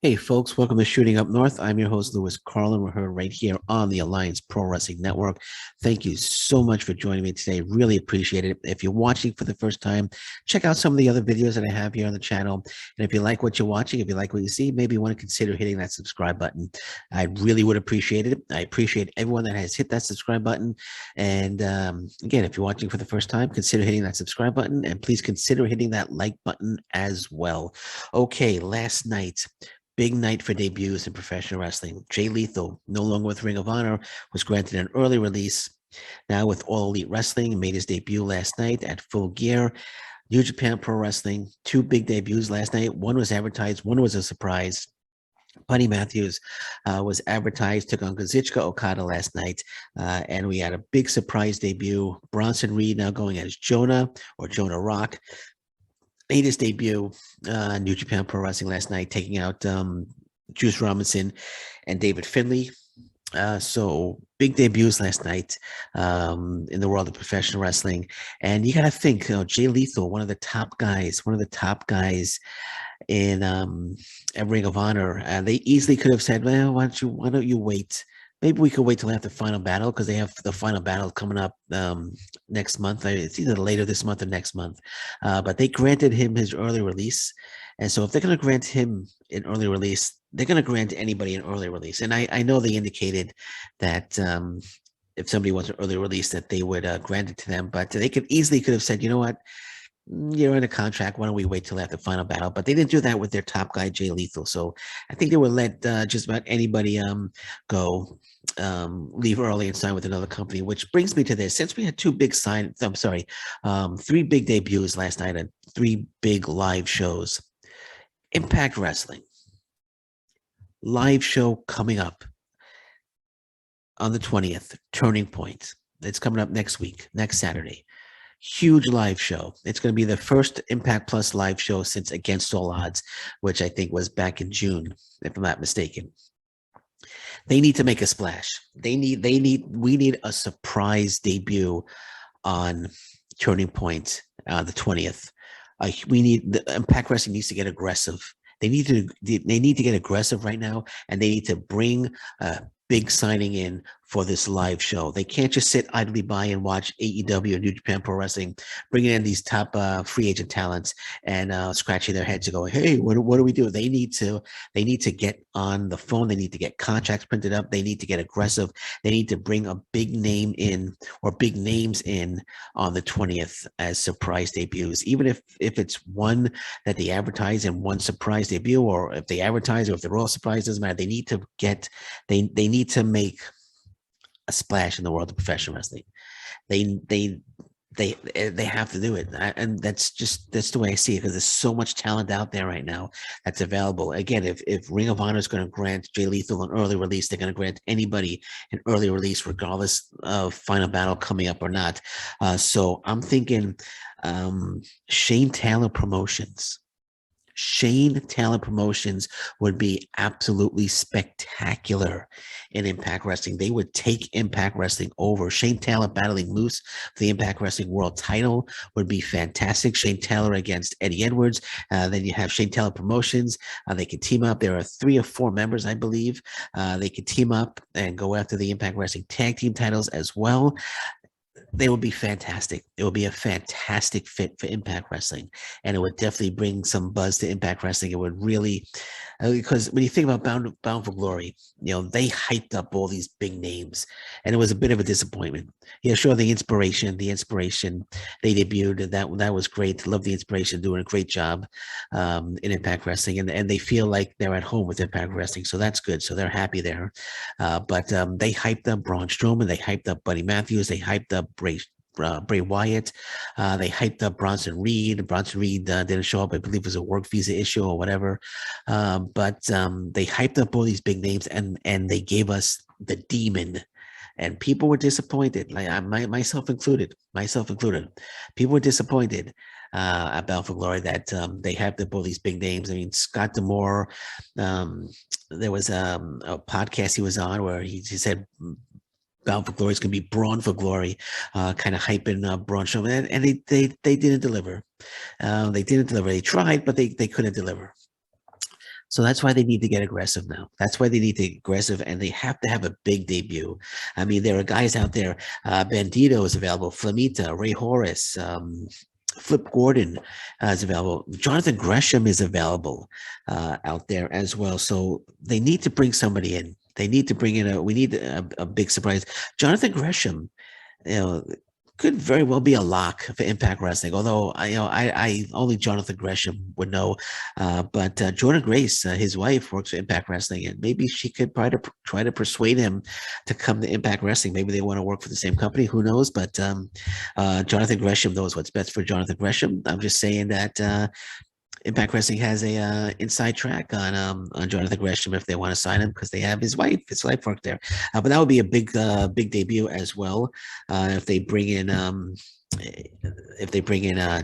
Hey folks, welcome to Shooting Up North. I'm your host, Lewis Carlin. We're here right here on the Alliance Pro Wrestling Network. Thank you so much for joining me today. Really appreciate it. If you're watching for the first time, check out some of the other videos that I have here on the channel. And if you like what you're watching, if you like what you see, maybe you want to consider hitting that subscribe button. I really would appreciate it. I appreciate everyone that has hit that subscribe button. And again, if you're watching for the first time, consider hitting that subscribe button and please consider hitting that like button as well. Okay, last night. Big night for debuts in professional wrestling. Jay Lethal, no longer with Ring of Honor, was granted an early release. Now with All Elite Wrestling, made his debut last night at Full Gear. New Japan Pro Wrestling, two big debuts last night. One was advertised, one was a surprise. Buddy Matthews was advertised, took on Kazuchika Okada last night, and we had a big surprise debut. Bronson Reed now going as Jonah or Jonah Rock made his debut New Japan Pro Wrestling last night, taking out Juice Robinson and David Finlay. So big debuts last night in the world of professional wrestling. And you got to think, Jay Lethal, one of the top guys in at Ring of Honor. They easily could have said, well, why don't you wait? Maybe we could wait till after Final Battle because they have the Final Battle coming up next month. It's either later this month or next month. But they granted him his early release. And so if they're going to grant him an early release, they're going to grant anybody an early release. And I know they indicated that if somebody wants an early release, that they would grant it to them. But they could have said, you know what? You're in a contract. Why don't we wait till after Final Battle? But they didn't do that with their top guy, Jay Lethal. So I think they would let just about anybody go, leave early and sign with another company. Which brings me to this: since we had three big debuts last night and three big live shows. Impact Wrestling live show coming up on the 20th. Turning Point. It's coming up next week, next Saturday. Huge live show. It's going to be the first Impact Plus live show since Against All Odds, which I think was back in June, if I'm not mistaken. They need to make a splash. We need a surprise debut on Turning Point, the 20th. The Impact Wrestling needs to get aggressive. They need to get aggressive right now, and they need to bring a big signing in for this live show. They can't just sit idly by and watch AEW or New Japan Pro Wrestling bringing in these top free agent talents and scratching their heads and going, "Hey, what do we do?" They need to get on the phone. They need to get contracts printed up. They need to get aggressive. They need to bring a big name in or big names in on the 20th as surprise debuts, even if it's one that they advertise and one surprise debut, or if they advertise or if they're all surprise, doesn't matter. They need to need to make a splash in the world of professional wrestling. They have to do it, and that's the way I see it because there's so much talent out there right now that's available. Again, if Ring of Honor is going to grant Jay Lethal an early release, they're going to grant anybody an early release, regardless of Final Battle coming up or not. So I'm thinking Shane Taylor Promotions. Shane Taylor Promotions would be absolutely spectacular in Impact Wrestling. They would take Impact Wrestling over. Shane Taylor battling Moose for the Impact Wrestling World title would be fantastic. Shane Taylor against Eddie Edwards. Then you have Shane Taylor Promotions. They could team up. There are 3 or 4 members, I believe. They could team up and go after the Impact Wrestling tag team titles as well. They would be fantastic. It would be a fantastic fit for Impact Wrestling, and it would definitely bring some buzz to Impact Wrestling. It would really, because when you think about Bound for Glory, they hyped up all these big names, and it was a bit of a disappointment. Yeah, sure, the inspiration, they debuted, that was great. Love the inspiration, doing a great job in Impact Wrestling, and they feel like they're at home with Impact Wrestling, so that's good. So they're happy there. But they hyped up Braun Strowman, they hyped up Buddy Matthews, they hyped up Bray Wyatt. They hyped up Bronson Reed. Bronson Reed didn't show up. I believe it was a work visa issue or whatever. But they hyped up all these big names, and they gave us the Demon. And people were disappointed, like myself included. People were disappointed at Bound for Glory that they hyped up all these big names. I mean, Scott D'Amore. There was a podcast he was on where he said Bound for Glory is going to be Braun for Glory, kind of hyping Braun Strowman, and they didn't deliver. They didn't deliver. They tried, but they couldn't deliver. So that's why they need to get aggressive now. That's why they need to get aggressive, and they have to have a big debut. I mean, there are guys out there. Bandito is available. Flamita, Ray Horace, Flip Gordon is available. Jonathan Gresham is available out there as well. So they need to bring somebody in. They need to bring in we need a big surprise. Jonathan Gresham, you know, could very well be a lock for Impact Wrestling. Although I only Jonathan Gresham would know, but Jordan Grace, his wife, works for Impact Wrestling, and maybe she could try to persuade him to come to Impact Wrestling. Maybe they want to work for the same company. Who knows? But Jonathan Gresham knows what's best for Jonathan Gresham. I'm just saying that Impact Wrestling has a inside track on Jonathan Gresham if they want to sign him, because they have his wife. His wife worked there, but that would be a big debut as well if they bring in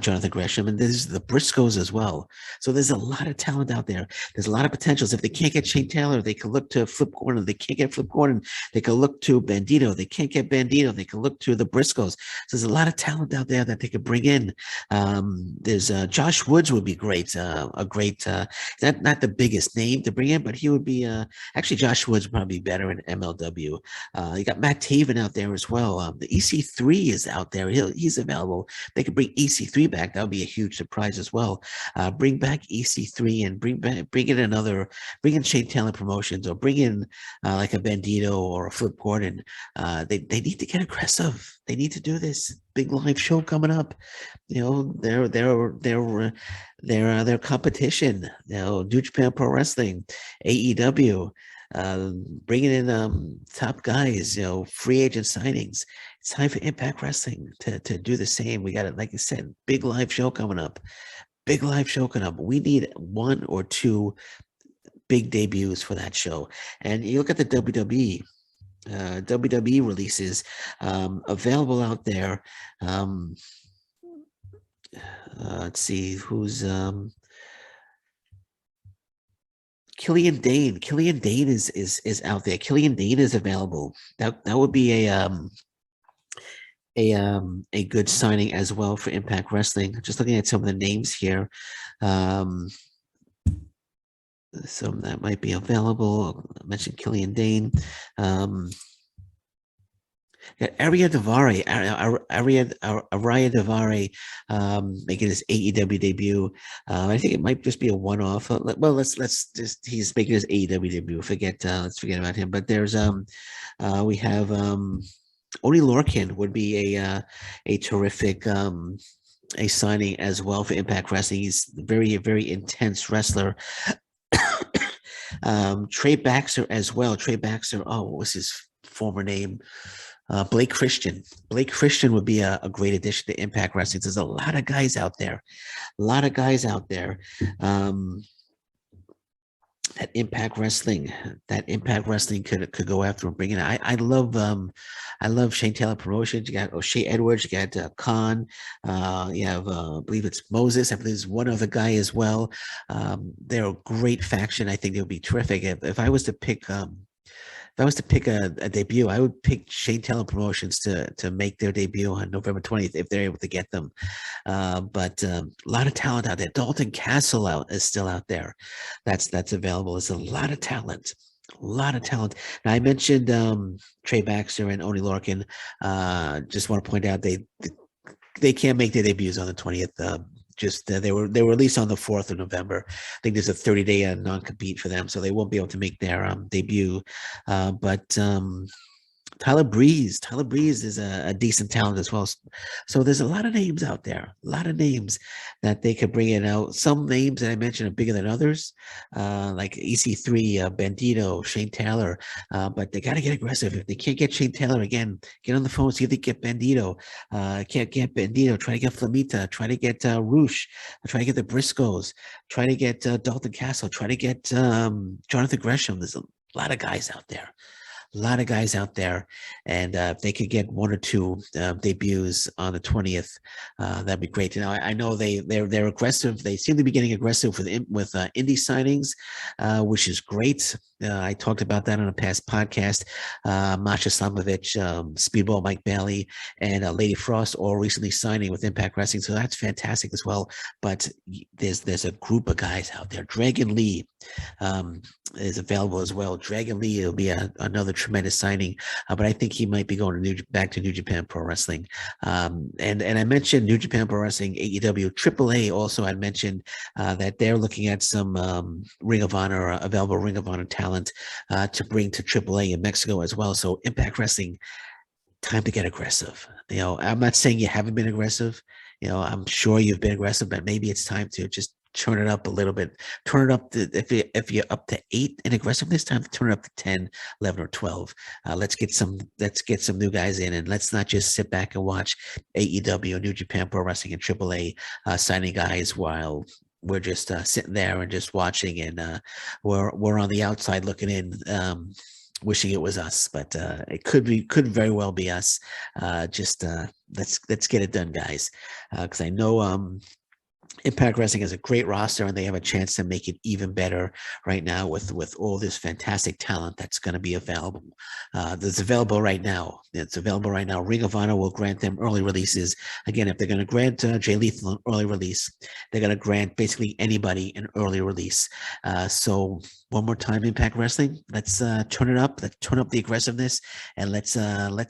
Jonathan Gresham, and there's the Briscoes as well. So there's a lot of talent out there. There's a lot of potentials. If they can't get Shane Taylor, they can look to Flip Gordon. They can't get Flip Gordon, they can look to Bandito. They can't get Bandito, they can look to the Briscoes. So there's a lot of talent out there that they could bring in. There's Josh Woods would be great. A great, not the biggest name to bring in, but he would be actually Josh Woods would probably be better in MLW. You got Matt Taven out there as well. The EC3 is out there. He's available. They could bring EC3 back. That would be a huge surprise as well. Bring back EC3 and bring in Shane Taylor Promotions, or bring in like a Bandito or a Flip Gordon. They need to get aggressive. They need to do this big live show coming up. You know, their competition. You know, New Japan Pro Wrestling, AEW. Bringing in top guys, you know, free agent signings. It's time for Impact Wrestling to do the same. We got it, like I said, big live show coming up. Big live show coming up. We need 1 or 2 big debuts for that show. And you look at the WWE. WWE releases available out there. Let's see who's Killian Dane. Killian Dane is out there. Killian Dane is available. That would be a good signing as well for Impact Wrestling. Just looking at some of the names here. Some that might be available. I mentioned Killian Dane. Got Arya Daivari, Arya Daivari making his AEW debut. I think it might just be a one-off. Well, let's just, he's making his AEW debut. Let's forget about him. But there's we have Oni Lorcan would be a terrific a signing as well for Impact Wrestling. He's a very intense wrestler. Trey Baxter as well. Trey Baxter. Oh, what was his former name? Blake Christian. Blake Christian would be a great addition to Impact Wrestling. There's a lot of guys out there. That Impact Wrestling could go after and bring in. I love Shane Taylor Promotions. You got O'Shea Edwards. You got Khan. You have I believe it's Moses. I believe there's one other guy as well. They're a great faction. I think they would be terrific. If I was to pick a debut, I would pick Shane Taylor Promotions to make their debut on November 20th if they're able to get them. But a lot of talent out there. Dalton Castle is still out there. That's available. There's a lot of talent. Now, I mentioned Trey Baxter and Oni Lorcan. Just want to point out they can't make their debuts on the 20th. They were released on the 4th of November. I think there's a 30-day non-compete for them, so they won't be able to make their debut. But Tyler Breeze is a decent talent as well. So there's a lot of names out there, a lot of names that they could bring in. Out some names that I mentioned are bigger than others, like EC3, Bandito, Shane Taylor. But they got to get aggressive. If they can't get Shane Taylor, again, get on the phone, see if they get Bandito. Can't get Bandito, try to get Flamita, try to get Roosh, try to get the Briscoes, try to get Dalton Castle, try to get Jonathan Gresham. There's a lot of guys out there. And if they could get 1 or 2 debuts on the 20th, that'd be great. I know they're aggressive. They seem to be getting aggressive with indie signings, which is great. I talked about that on a past podcast. Masha Slamovich, Speedball Mike Bailey, and Lady Frost all recently signing with Impact Wrestling, so that's fantastic as well. But there's a group of guys out there. Dragon Lee um, is available as well. Dragon Lee will be another tremendous signing, but I think he might be going to back to New Japan Pro Wrestling. And I mentioned New Japan Pro Wrestling, AEW, AAA. Also, I mentioned that they're looking at some Ring of Honor available Ring of Honor talent to bring to AAA in Mexico as well. So Impact Wrestling, time to get aggressive. I'm not saying you haven't been aggressive. I'm sure you've been aggressive, but maybe it's time to just turn it up a little bit. Turn it up to, if you're up to 8 in aggressiveness, time to turn it up to 10, 11, or 12. Let's get some new guys in, and let's not just sit back and watch AEW, New Japan Pro Wrestling, and AAA signing guys while we're just sitting there and just watching, and we're on the outside looking in. Wishing it was us, but it could very well be us. Just let's get it done, guys, because I know Impact Wrestling has a great roster, and they have a chance to make it even better right now with all this fantastic talent that's going to be available. That's available right now. It's available right now. Ring of Honor will grant them early releases. Again, if they're going to grant Jay Lethal an early release, they're going to grant basically anybody an early release. So one more time, Impact Wrestling. Let's turn it up. Let's turn up the aggressiveness, and let's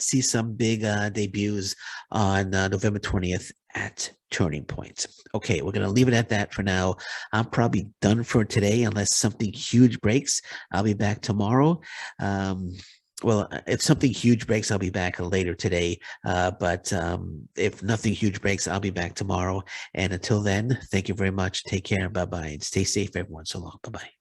see some big debuts on November 20th at Turning Point. Okay, we're going to leave it at that for now. I'm probably done for today unless something huge breaks. I'll be back tomorrow. Well, if something huge breaks, I'll be back later today. But if nothing huge breaks, I'll be back tomorrow. And until then, thank you very much. Take care. Bye-bye. And stay safe, everyone. So long. Bye-bye.